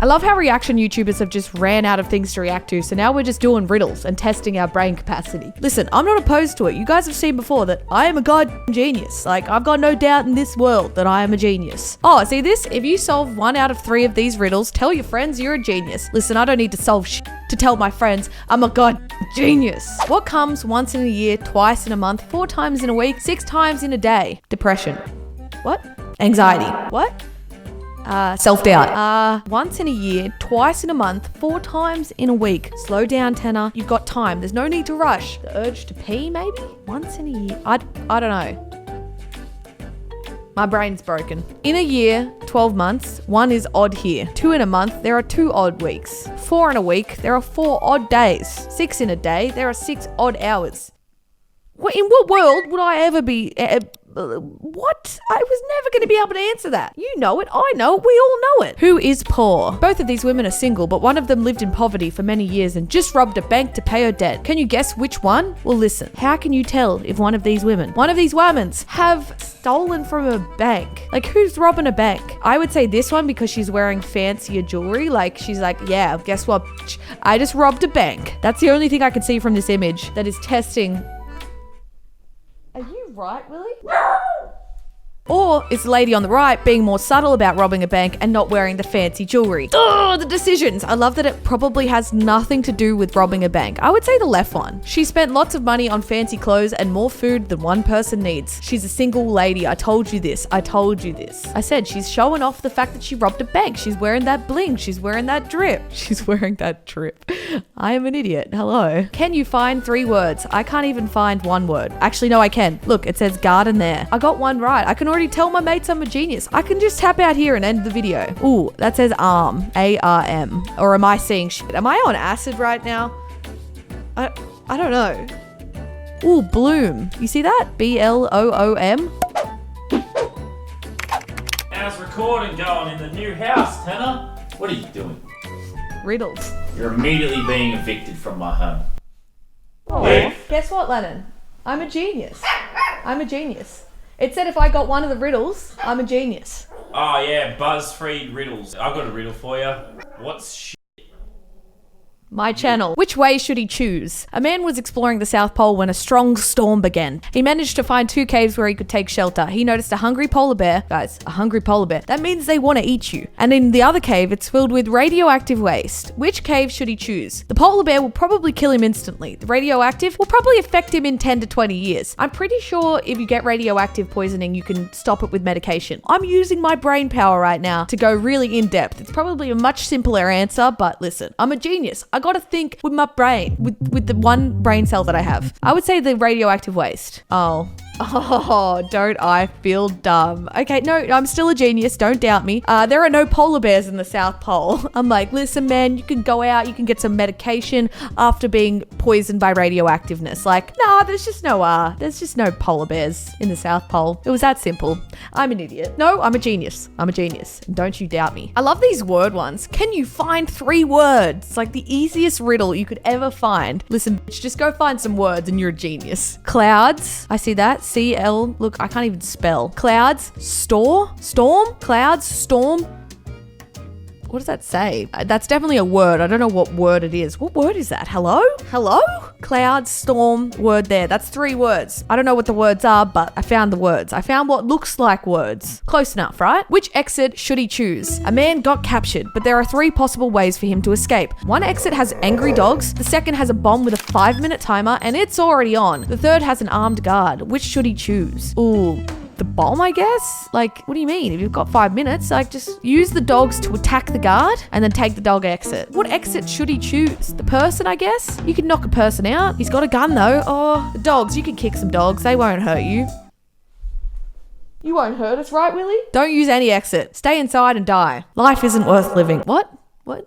I love how reaction YouTubers have just ran out of things to react to, so now we're just doing riddles and testing our brain capacity. Listen, I'm not opposed to it. You guys have seen before that I am a goddamn genius. Like, I've got no doubt in this world that I am a genius. Oh, see this? If you solve 1 out of 3 of these riddles, tell your friends you're a genius. Listen, I don't need to solve shit to tell my friends I'm a goddamn genius. What comes once in a year, twice in a month, 4 times in a week, 6 times in a day? Depression. What? Anxiety. What? Self-doubt. Once in a year, twice in a month, 4 times in a week. Slow down, Tanner. You've got time. There's no need to rush. The urge to pee, maybe? Once in a year. I don't know. My brain's broken. In a year, 12 months, 1 is odd here. 2 in a month, there are 2 odd weeks. 4 in a week, there are 4 odd days. 6 in a day, there are 6 odd hours. In what world would I ever be... what? I was never going to be able to answer that. You know it, I know it, we all know it. Who is poor? Both of these women are single, but one of them lived in poverty for many years and just robbed a bank to pay her debt. Can you guess which one? Well, listen, how can you tell if one of these women have stolen from a bank? Like, who's robbing a bank? I would say this one because she's wearing fancier jewelry. Like, she's like, yeah, guess what? I just robbed a bank. That's the only thing I can see from this image that is testing. Are you right, Willie? Or is the lady on the right being more subtle about robbing a bank and not wearing the fancy jewelry? Oh, the decisions. I love that it probably has nothing to do with robbing a bank. I would say the left one. She spent lots of money on fancy clothes and more food than one person needs. She's a single lady. I told you this. I said she's showing off the fact that she robbed a bank. She's wearing that bling. She's wearing that drip. I am an idiot. Hello. Can you find 3 words? I can't even find 1 word. Actually, no, I can. Look, it says garden there. I got 1 right. I can already tell my mates I'm a genius. I can just tap out here and end the video. Ooh, that says arm. A-R-M. Or am I seeing shit? Am I on acid right now? I don't know. Ooh, bloom. You see that? B-L-O-O-M. How's recording going in the new house, Tanner? What are you doing? Riddles. You're immediately being evicted from my home. Oh, guess what, Lennon? I'm a genius. It said if I got 1 of the riddles, I'm a genius. Oh yeah, BuzzFeed riddles. I've got a riddle for you. What's shit? My channel. Which way should he choose? A man was exploring the South Pole when a strong storm began. He managed to find 2 caves where he could take shelter. He noticed a hungry polar bear. Guys, a hungry polar bear. That means they want to eat you. And in the other cave, it's filled with radioactive waste. Which cave should he choose? The polar bear will probably kill him instantly. The radioactive will probably affect him in 10 to 20 years. I'm pretty sure if you get radioactive poisoning, you can stop it with medication. I'm using my brain power right now to go really in depth. It's probably a much simpler answer, but listen, I'm a genius. I gotta think with my brain, with the 1 brain cell that I have. I would say the radioactive waste. Oh, don't I feel dumb. Okay, no, I'm still a genius. Don't doubt me. There are no polar bears in the South Pole. I'm like, listen, man, you can go out, you can get some medication after being poisoned by radioactiveness. Like, nah, there's just no polar bears in the South Pole. It was that simple. I'm an idiot. No, I'm a genius. Don't you doubt me. I love these word ones. Can you find 3 words? It's like the easiest riddle you could ever find. Listen, bitch, just go find some words and you're a genius. Clouds. I see that. C-L, look, I can't even spell. Clouds, storm, clouds, storm. What does that say? That's definitely a word. I don't know what word it is. What word is that? Hello? Clouds, storm, word there. That's 3 words. I don't know what the words are, but I found the words. I found what looks like words. Close enough, right? Which exit should he choose? A man got captured, but there are 3 possible ways for him to escape. 1 exit has angry dogs. The 2nd has a bomb with a 5-minute timer, and it's already on. The 3rd has an armed guard. Which should he choose? Ooh. The bomb, I guess? Like, what do you mean? If you've got 5 minutes, like, just use the dogs to attack the guard and then take the dog exit. What exit should he choose? The person, I guess? You can knock a person out. He's got a gun, though. Oh, the dogs. You can kick some dogs. They won't hurt you. You won't hurt us, right, Willie? Don't use any exit. Stay inside and die. Life isn't worth living. What?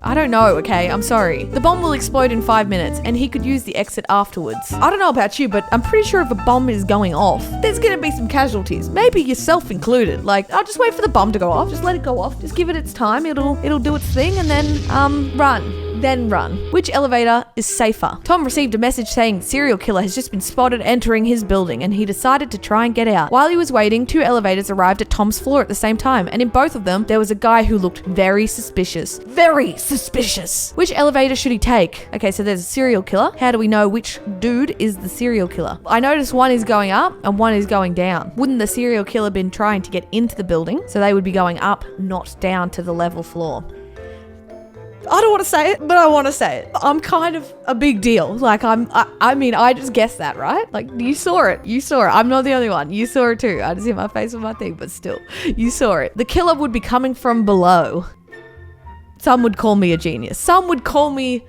I don't know, okay? I'm sorry. The bomb will explode in 5 minutes and he could use the exit afterwards. I don't know about you, but I'm pretty sure if a bomb is going off, there's gonna be some casualties. Maybe yourself included. Like, I'll just wait for the bomb to go off. Just let it go off. Just give it its time. It'll do its thing and then, run. then run. Which elevator is safer? Tom received a message saying serial killer has just been spotted entering his building and he decided to try and get out. While he was waiting, 2 elevators arrived at Tom's floor at the same time, and in both of them, there was a guy who looked very suspicious. Very suspicious. Which elevator should he take? Okay, so there's a serial killer. How do we know which dude is the serial killer? I noticed one is going up and one is going down. Wouldn't the serial killer been trying to get into the building? So they would be going up, not down to the level floor. I don't want to say it, but I want to say it. I'm kind of a big deal. Like I mean, I just guessed that, right? Like you saw it. You saw it. I'm not the only one. You saw it too. I just hit my face with my thing, but still, you saw it. The killer would be coming from below. Some would call me a genius. Some would call me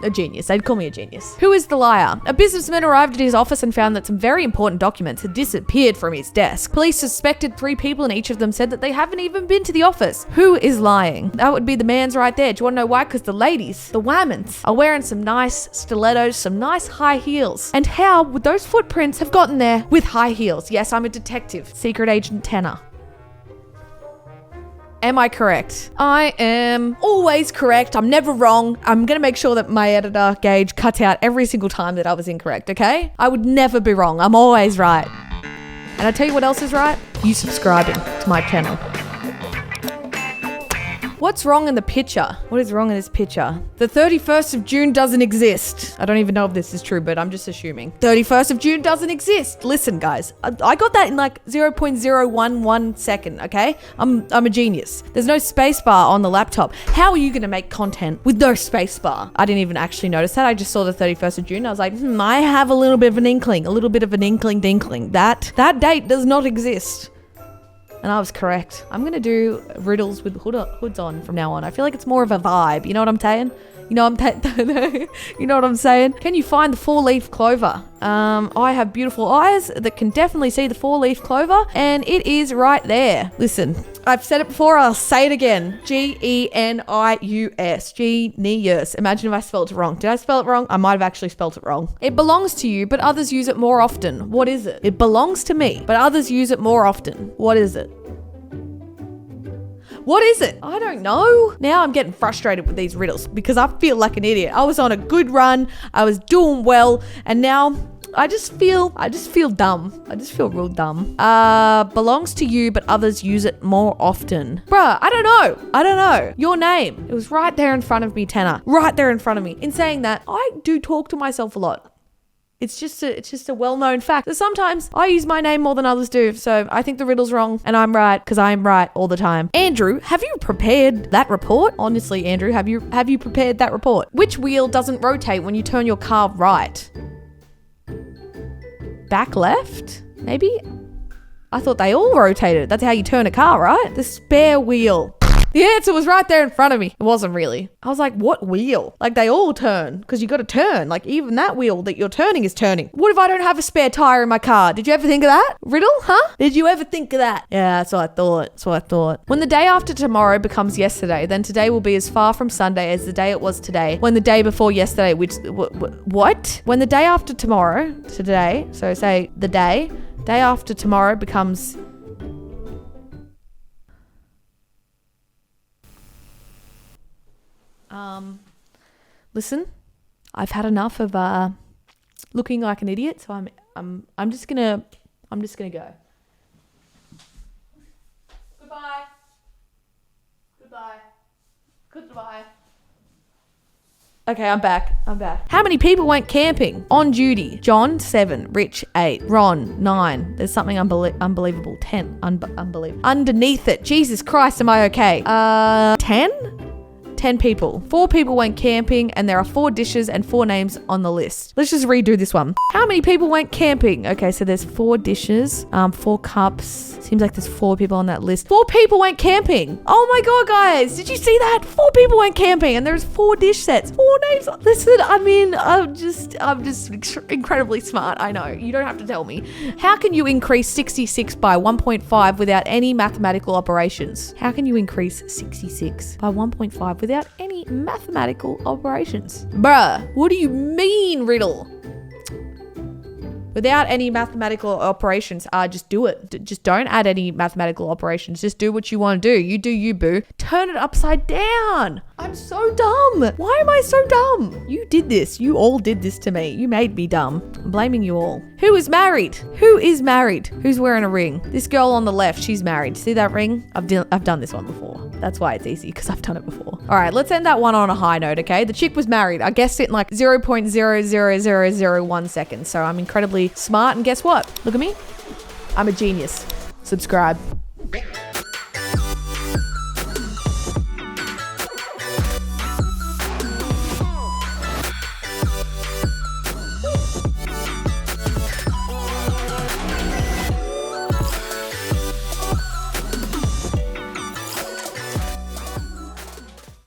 a genius. They'd call me a genius. Who is the liar? A businessman arrived at his office and found that some very important documents had disappeared from his desk. Police suspected 3 people and each of them said that they haven't even been to the office. Who is lying? That would be the man's right there. Do you want to know why? Because the ladies, the women's, are wearing some nice stilettos, some nice high heels. And how would those footprints have gotten there with high heels? Yes, I'm a detective. Secret Agent Tannar. Am I correct? I am always correct. I'm never wrong. I'm going to make sure that my editor, Gage, cuts out every single time that I was incorrect, okay? I would never be wrong. I'm always right. And I tell you what else is right? You subscribing to my channel. What's wrong in the picture? What is wrong in this picture? The 31st of June doesn't exist. I don't even know if this is true, but I'm just assuming. 31st of June doesn't exist. Listen, guys, I got that in like 0.011 second, okay? I'm a genius. There's no space bar on the laptop. How are you going to make content with no space bar? I didn't even actually notice that. I just saw the 31st of June. I was like, I have a little bit of an inkling, dinkling. That date does not exist. And I was correct. I'm going to do riddles with hoods on from now on. I feel like it's more of a vibe. You know what I'm saying? You know what I'm saying? Can you find the 4-leaf clover? I have beautiful eyes that can definitely see the 4-leaf clover, and it is right there. Listen, I've said it before, I'll say it again. Genius. Genius. Imagine if I spelled it wrong. Did I spell it wrong? I might have actually spelled it wrong. It belongs to you, but others use it more often. What is it? It belongs to me, but others use it more often. What is it? What is it? I don't know. Now I'm getting frustrated with these riddles because I feel like an idiot. I was on a good run. I was doing well. And now I just feel dumb. I just feel real dumb. Belongs to you, but others use it more often. Bruh, I don't know. Your name. It was right there in front of me, Tannar. Right there in front of me. In saying that, I do talk to myself a lot. It's just a well-known fact that sometimes I use my name more than others do. So I think the riddle's wrong and I'm right because I'm right all the time. Andrew, have you prepared that report? Honestly, Andrew, have you prepared that report? Which wheel doesn't rotate when you turn your car right? Back left? Maybe? I thought they all rotated. That's how you turn a car, right? The spare wheel. The answer was right there in front of me. It wasn't really. I was like, what wheel? Like they all turn because you got to turn. Like even that wheel that you're turning is turning. What if I don't have a spare tire in my car? Did you ever think of that? Riddle, huh? Did you ever think of that? Yeah, that's what I thought. When the day after tomorrow becomes yesterday, then today will be as far from Sunday as the day it was today. When the day before yesterday, what? When the day after tomorrow, today, so say the day after tomorrow becomes... Listen, I've had enough of looking like an idiot, so I'm just gonna go. Goodbye. Okay, I'm back. How many people went camping? On duty. John, 7. Rich, 8. Ron, 9. There's something unbelievable. 10. Unbelievable. Underneath it. Jesus Christ, am I okay? 10? 10 people. 4 people went camping and there are 4 dishes and 4 names on the list. Let's just redo this one. How many people went camping? Okay, so there's 4 dishes, 4 cups. Seems like there's 4 people on that list. 4 people went camping. Oh my God, guys. Did you see that? 4 people went camping and there's 4 dish sets, 4 names. Listen, I mean, I'm just incredibly smart. I know. You don't have to tell me. How can you increase 66 by 1.5 without any mathematical operations? How can you increase 66 by 1.5 without any mathematical operations? Bruh, what do you mean, riddle? Without any mathematical operations, just do it. Just don't add any mathematical operations. Just do what you want to do. You do you, boo. Turn it upside down. I'm so dumb. Why am I so dumb? You did this. You all did this to me. You made me dumb. I'm blaming you all. Who is married? Who is married? Who's wearing a ring? This girl on the left, she's married. See that ring? I've done this one before. That's why it's easy, because I've done it before. All right, let's end that one on a high note, okay? The chick was married. I guessed it in like 0.00001 seconds. So I'm incredibly smart. And guess what? Look at me. I'm a genius. Subscribe.